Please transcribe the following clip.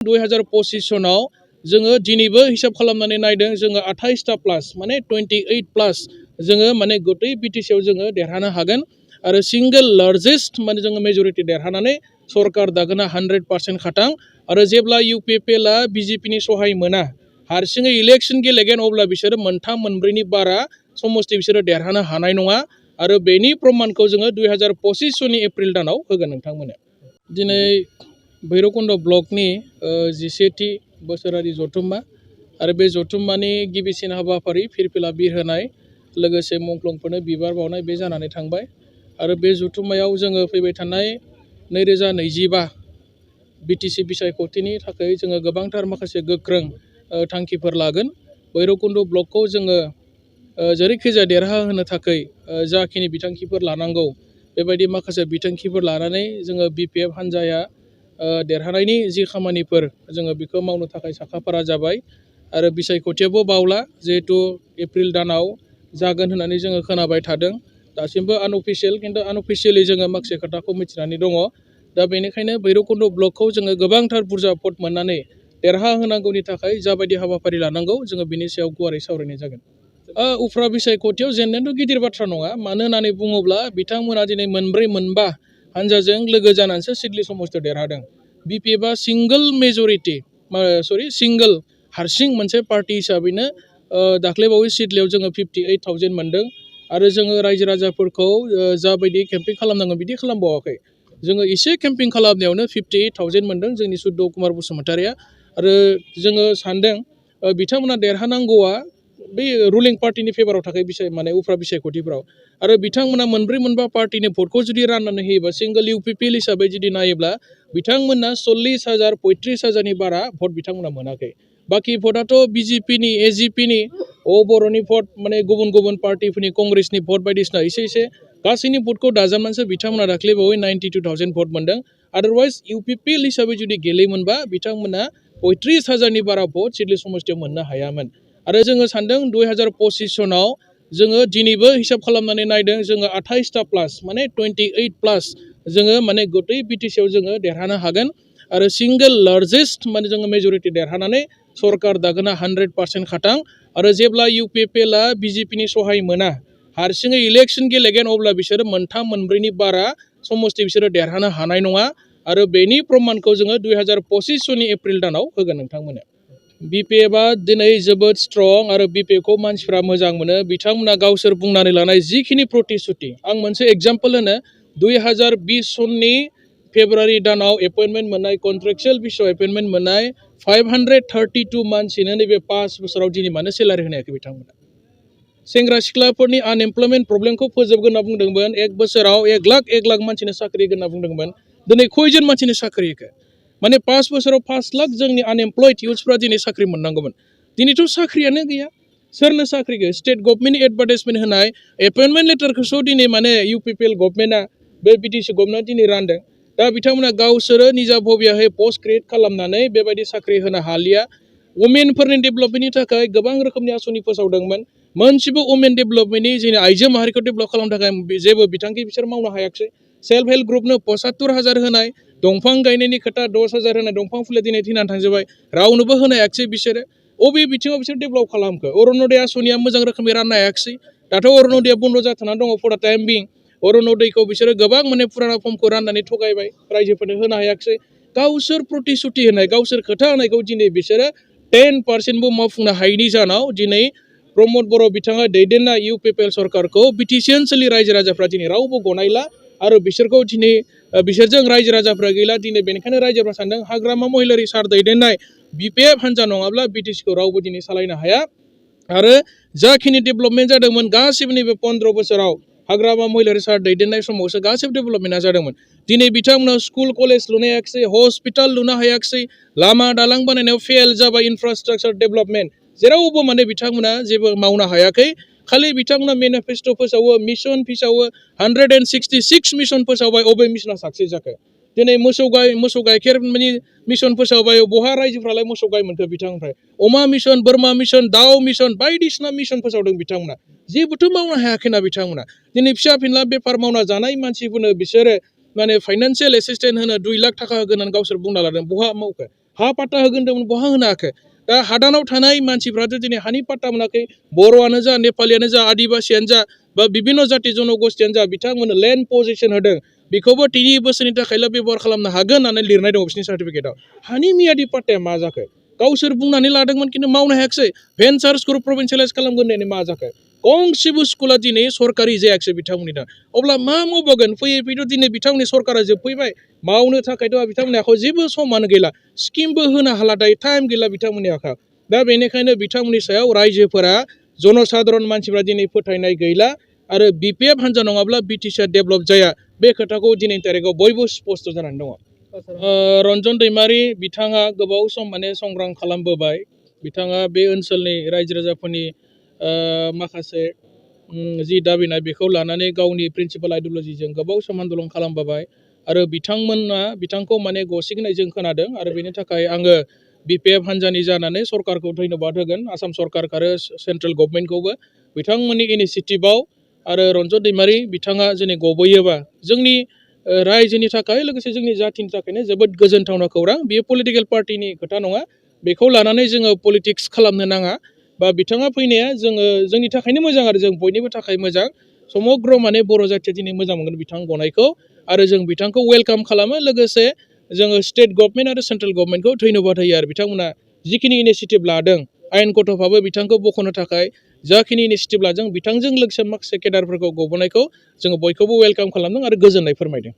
2025 सनाव जोङो दिनैबो हिसाब खालामनानै नायदों जोङो 28टा प्लास माने 28 प्लास जोङो माने गतै बिटिसिआव जोङो देरहानो हागोन आरो सिंगल लार्जेस्ट माने जोङो मेजरिटी देरहानानै सरकार दागोना 100% खाथां आरो जेब्ला इउपिपिएलआ बिजेपिनि सहाय मोना हारसिङै इलेक्शन गेलेगोन अब्ला बिसोरो मोनथाम मोनब्रैनि बारा समस्ति बिसोरो देरहानो हानाय नङा आरो बेनि प्रमाणखौ जोङो 2025 सननि एप्रिल दानाव होगोन नोंथांमोननो। दिनै भैरबकुंड ब्लकनि 11थि बोसोरारि जथुम्मा आरो बे जथुम्मानि गिबिसिन हाबाफारि फिरफिला बिरहोनाय लोगोसे मुंख्लंफोरनो बिबार बावनाय बे जानानै थांबाय आरो बे जथुम्मायाव जोङो फैबाय थानाय 2025 बिटिसि बिसायख'थिनि थाखाय जोङो गोबांथार माखासे गोख्रों थांखिफोर लागोन। भैरबकुंड ब्लकखौ जोङो जेरैखिजाया देरहाहोनो थाखाय जाखिनि बिथांखिफोर लानांगौ बेबायदि माखासे बिथांखिफोर लानानै जोङो बिपिएफ हान्जाया देरहानायनि जि खामानिफोर जोङो बेखौ मावनो थाखाय साखाफारा जाबाय आरो बिसायख'थियाबो बावला जिहेतु एप्रिल दानाव जागोन होननानै जोङो खोनाबाय थादों। दासिमबो आनअफिसियेल खिन्थु आनअफिसियेलि जोङो माखासे खोथाखौ मिथिनानै दङ। दा बेनिखायनो भैरबकुंड ब्लकखौ जोङो गोबांथार बुरजा भट मोननानै देरहाहोनांगौनि थाखाय जाबायदि हाबाफारि लानांगौ जोङो बिनि सायाव गुवारै सावरायनाय जागोन। उफ्रा बिसायख'थियाव जेननायाथ' गिदिर बाथ्रा नङा मानो होननानै बुङोब्ला बिथांमोना दिनै मोनब्रै मोनबा हान्जाजों लोगो जानानैसो सिडली समस्तियाव देरहादों। बिपिएफआ सिंगल हारसिं मोनसे पार्टी हिसाबैनो दाख्लैबावै सिडलीयाव जोङो 58,000 मोनदों आरो जोङो रायजो राजाफोरखौ जाबायदि केम्पिं खालामनांगौ बिदि खालामबावाखै। जोङो एसे केम्पिं खालामनायावनो 58,000 मोनदों जोंनि सुद्द कुमार बसुमतारिया आरो जोङो सानदों बिथांमोना देरहानांगौआ बे रुलिं पार्टिनि फेभाराव थाखाय माने उफ्रा बिसायख'थिफ्राव आरो बिथांमोना मोनब्रै मोनबा पार्टिनि भटखौ जुदि राननानै होयोबा सिंगल इउपिपिएल हिसाबै जुदि नायोब्ला बिथांमोना 40,000 35,000नि बारा भट बिथांमोना मोनाखै। बाखि भटआथ' बिजेपिनि एजिपिनि बर'नि भट माने गुबुन गुबुन पार्टिफोरनि कंग्रेसनि भट बायदिसिना एसे गासैनि भटखौ दाजाबनानैसो बिथांमोना दाख्लैबावै 92,000 भट मोनदों। आदारवाइज इउपिपिएल हिसाबै जुदि गेलेयोमोनबा बिथांमोना 35,000नि बारा भट सिडली समस्तियाव मोननो हायामोन आरो जोङो सानदों 2025 सनाव जोङो दिनैबो हिसाब खालामनानै नायदों जोङो 28टा प्लास माने 28 प्लास जोङो माने गतै बिटिसिआव जोङो देरहानो हागोन आरो सिंगल लार्जेस्ट माने जोङो मेजरिटी देरहानानै सरकार दागोना 100% खाथां आरो जेब्ला इउपिपिएलआ बिजेपिनि सहाय मोना हारसिङै इलेक्शन गेलेगोन अब्ला बिसोरो मोनथाम मोनब्रैनि बारा समस्ति बिसोरो देरहानो हानाय नङा आरो बेनि प्रमाणखौ जोङो 2025 सननि एप्रिल दानाव होगोन नोंथांमोननो। बिपिएफआ दिनै जोबोद स्ट्रं आरो बिपिएफखौ मानसिफ्रा मोजां मोनो बिथांमोना गावसोर बुंनानै लानाय जिखिनि प्रतिश्रुति आं मोनसे एग्जाम्पल होनो 2020 सननि फेब्रुवारि दानाव एपइन्टमेन्ट मोननाय कन्ट्रेक्चुयेल बिसआव एपइन्टमेन्ट मोननाय 532 मानसिनो नैबे 5 बोसोराव दिनै मानो सेलारि होनायाखै बिथांमोना। सेंग्रा सिख्लाफोरनि आनएमप्लयमेन्ट प्रब्लेमखौ फोजोबगोन होनना बुंदोंमोन 1 बोसोराव 1 लाख मानसिनो साख्रि होगोन होनना बुंदोंमोन दिनै खयजन मानसिनो साख्रि होखो माने 5 बोसोराव 5 लाख जोंनि आनएमप्लयड इउथ्सफ्रा दिनै साख्रि मोननांगौमोन दिनैथ' साख्रियानो गैया। सोरनो साख्रि गैया स्टेट गभर्नमेन्टनि एडभार्टाइजमेन्ट होनाय एपइन्टमेन्ट लेटारखौसो दिनै माने इउपिपिएल गभर्नमेन्टआ बे बिटिसि गभर्नमेन्टआ दिनै रानदों। दा बिथांमोना गावसोरो निजा भबियाहै पस्ट क्रिएट खालामनानै बेबायदि साख्रि होनो हालिया। वमेनफोरनि डेभेलपमेन्टनि थाखाय गोबां रोखोमनि आसनि फोसावदोंमोन मोनसेबो वमेन डेभेलपमेन्टनि जोंनि आइजो माहारिखौ डेभेलप खालामनो थाखाय जेबो बिथांखि बिसोर मावनो हायाखिसै। सेल्फ हेल्प ग्रुपनो 75,000 होनाय दंफां गायनायनि खोथा 10,000 होनाय दंफां फुलि दिनै थैनानै थांजोब्बाय रावनोबो होनो हायाखिसै बिसोरो अबे बिथिङाव बिसोर डेभेलप खालामखो अरुण'दय आसनिया मोजां रोखोमै राननो हायाखिसै दाथ' अरुण'दया बन्द जाथ'नानै दङ फर दा टाइम बिं अरुण'दयखौ बिसोरो गोबां माने फुराना फर्मखौ राननानै थगायबाय रायजोफोरनो होनो हायाखिसै गावसोर प्रतिश्रुति होनाय गावसोर खोथा होनायखौ दिनै बिसोरो 10%बो मावफुंनो हायैनि जाहोनाव दिनै प्रमद बर' बिथाङा दैदेननाय इउपिपिएल सरकारखौ बिटिसि ओनसोलनि रायजो राजाफ्रा दिनै रावबो गनायला आरो बिसोरखौ दिनै बिसोरजों रायजो राजाफ्रा गैला दिनै बेनिखायनो रायजोफ्रा सानदों हाग्रामा महिलारि सार दैदेननाय बिपिएफ हान्जा नङाब्ला बिटिसिखौ रावबो दिनै सालायनो हाया आरो जाखिनि डेभेलपमेन्ट जादोंमोन गासिबो नैबे 15 बोसोराव हाग्रामा महिलारि सार दैदेननाय समावसो गासिबो डेभेलपमेन्टआ जादोंमोन। दिनै बिथांमोना स्कुल कलेज लुनो हायाखिसै हस्पिटाल लुनो हायाखिसै लामा दालां बानायनायाव फेल जाबाय इनफ्रास्ट्राक्चार डेभेलपमेन्ट जेरावबो माने बिथांमोना जेबो मावनो हायाखै खालि बिथांमोना मेनिफेस्ट' फोसावो मिशन फोसावो 166 मिशन फोसावबाय अबे मिशना साक्सेस जाखो दिनै मोसौ गाइखेर मिशन फोसावबाय बहा रायजोफ्रालाय मोसौ गाय मोनखो बिथांनिफ्राय अमा मिशन बोरमा मिशन दाउ मिशन बायदिसिना मिशन फोसावदों बिथांमोना जेबोथ' मावनो हायाखैना बिथांमोना दिनै फिसा फिनला बेफार मावना जानाय मानसिफोरनो बिसोरो माने फाइनान्सियेल एसिस्टेन्ट होनो 2 लाख थाखा होगोन होननानै गावसोर बुंना लादों बहा मावखो हा पाट्टा होगोन होनदोंमोन बहा होनो हाखो दा हादानाव थानाय मानसिफ्राथ' दिनै हानि पाट्टा मोनाखै बर'आनो जा नेपालियानो जा आदिबासियानो जा बा बिभिन्न जाति जनगोष्ठियानो जा बिथांमोननो लेन्ड पजिशन होदों बेखौबो 3 बोसोरनि थाखायल' बेबहार खालामनो हागोन होननानै लिरनाय दं बिसोरनि सार्टिफिकेटआव हानि मियादि पाट्टाया मा जाखो गावसोर बुंनानै लादोंमोन खिन्थु मावनो हायाखिसै भेन्सार्सखौ प्रभिन्सियेलाइज खालामगोन होननानै मा जाखो गंसेबो स्कुला दिनै सरकारि जायाखिसै बिथांमोननि दा अब्ला मा मावबावगोन फैयै फैथ' दिनै बिथांमोननि सरकारा जोबफैबाय मावनो थाखायथ' बिथांमोननि आखायाव जेबो समानो गैला स्किमबो होनो हाला दायो टाइम गैला बिथांमोननि आखायाव दा बेनिखायनो बिथांमोननि सायाव रायजोफोरा जनसाधारन मानसिफ्रा दिनै फोथायनाय गैला आरो बिपिएफ हान्जा नङाब्ला बिटिसिआ डेभेलप जाया बे खोथाखौ दिनैनि तारिखाव बयबो स्पष्ट जानानै दङ रन्जन दैमारि बिथाङा गोबाव सम माने संग्राम खालामबोबाय बिथाङा बे ओनसोलनि रायजो राजाफोरनि माखासे जि दाबिनाय बेखौ लानानै गावनि प्रिन्सिपाल आइडिअलजिजों गोबाव सम आन्दलन खालामबोबाय आरो बिथांखौ माने गसिगोनाय जों खोनादों आरो बेनि थाखाय आङो बिपिएफ हान्जानि जानानै सरकारखौ धन्यबाद होगोन आसाम सरकार आरो सेन्ट्रेल गभर्नमेन्टखौबो बिथांमोननि इनिसिएटिभआव आरो रन्जन दैमारि बिथाङा दिनै गबोयोबा जोंनि रायजोनि थाखाय लोगोसे जोंनि जाथिनि थाखायनो जोबोद गोजोनथावना खौरां बेयो पलिटिकेल पार्टिनि खोथा नङा बेखौ लानानै जोङो पलिटिक्स खालामनो नाङा बा बिथाङा फैनाया जोंनि थाखायनो मोजां आरो जों बयनिबो थाखाय मोजां समग्र माने बर' जाथिया दिनै मोजां मोनगोन बिथां गनायखौ आरो जों बिथांखौ वेलकाम खालामो लोगोसे जोङो स्टेट गभर्नमेन्ट आरो सेन्ट्रेल गभर्नमेन्टखौ धन्यबाद होयो आरो बिथांमोना जिखिनि इनिसिएटिभ लादों आयेन गथ'फ्राबो बिथांखौ बख'नो थाखाय जाखिनि इनिसिएटिभ लादों बिथांजों लोगोसे माखासे केडारफोरखौ गबोनायखौ जोङो बयखौबो वेलकाम खालामदों आरो गोजोननाय फोरमायदों